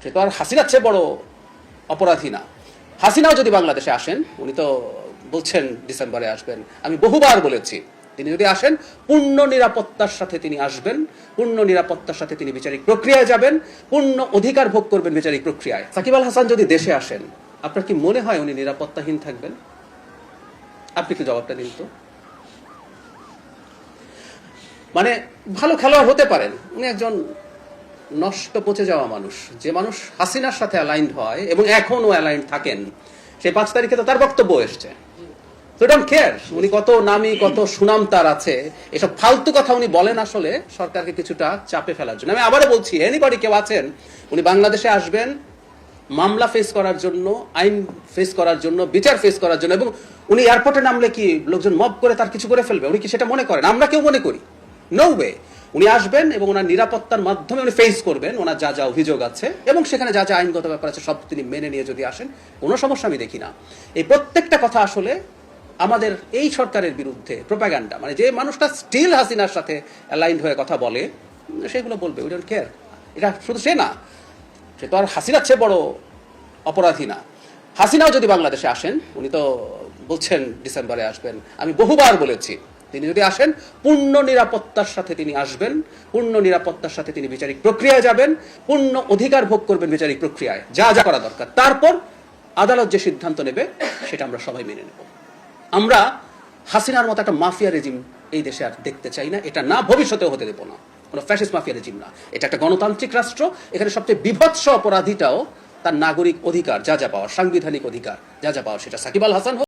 সে তো আর হাসিনার চেয়ে বড় অপরাধী না। হাসিনাও যদি বাংলাদেশে আসেন, উনি তো বলছেন ডিসেম্বরে আসবেন, আমি বহুবার বলেছি তিনি যদি আসেন পূর্ণ নিরাপত্তার সাথে তিনি আসবেন, পূর্ণ নিরাপত্তার সাথে তিনি বিচারিক প্রক্রিয়ায় যাবেন, পূর্ণ অধিকার ভোগ করবেন বিচারিক প্রক্রিয়ায়। সাকিব আল হাসান যদি দেশে আসেন, আপনার কি মনে হয় উনি নিরাপত্তাহীন থাকবেন? আপনি কি জবাবটা দিন তো। মানে ভালো খেলোয়াড় হতে পারেন, উনি একজন নষ্ট পচে যাওয়া মানুষ, যে মানুষ হাসিনার সাথে অ্যালাইন্ড হয় এবং এখনও অ্যালাইন্ড থাকেন। সেই 5 তারিখে তো তার বক্তব্য এসছে, তো ডোন্ট কেয়ার উনি কত নামি কত সুনাম তার আছে, এসব ফালতু কথা উনি বলেন আসলে সরকারকে কিছুটা চাপে ফেলার জন্য। আমি আবারও বলছি, এনিবডি কেউ আছেন উনি বাংলাদেশে আসবেন মামলা ফেস করার জন্য, আইন ফেস করার জন্য, বিচার ফেস করার জন্য, এবং উনি এয়ারপোর্টে নামলে কি লোকজন মব করে তার কিছু করে ফেলবে? উনি কি সেটা মনে করেন? আমরা কেউ মনে করি? No way. উনি আসবেন এবং ওনার নিরাপত্তার মাধ্যমে উনি ফেস করবেন ওনার যা যা অভিযোগ আছে, এবং সেখানে যা যা আইনগত ব্যাপার আছে সব তিনি মেনে নিয়ে যদি আসেন, কোনো সমস্যা আমি দেখি না। এই প্রত্যেকটা কথা আসলে আমাদের এই সরকারের বিরুদ্ধে প্রোপাগান্ডা, মানে যে মানুষটা স্টিল হাসিনার সাথে অ্যালাইন্ড হয়ে কথা বলে সেগুলো বলবে, উই ডোন্ট কেয়ার। এটা শুধু সে না, সে তো আর হাসিনার চেয়ে বড় অপরাধী না। হাসিনাও যদি বাংলাদেশে আসেন, উনি তো বলছেন ডিসেম্বরে আসবেন, আমি বহুবার বলেছি তিনি যদি আসেন পূর্ণ নিরাপত্তার সাথে তিনি আসবেন, পূর্ণ নিরাপত্তার সাথে তিনি বিচারিক প্রক্রিয়ায় যাবেন, পূর্ণ অধিকার ভোগ করবেন বিচারিক প্রক্রিয়ায়, যা যা করা দরকার। তারপর আদালত যে সিদ্ধান্ত নেবে সেটা আমরা সবাই মেনে নেব। আমরা হাসিনার মতো একটা মাফিয়া রেজিম এই দেশে আর দেখতে চাই না, এটা না ভবিষ্যতেও হতে দেব না। কোনো ফ্যাসিস্ট মাফিয়া রেজিম না, এটা একটা গণতান্ত্রিক রাষ্ট্র। এখানে সবচেয়ে বিভৎস অপরাধীটাও তার নাগরিক অধিকার যা যা পাওয়ার, সাংবিধানিক অধিকার যা যা পাওয়ার, সেটা সাকিব আল হাসান হোক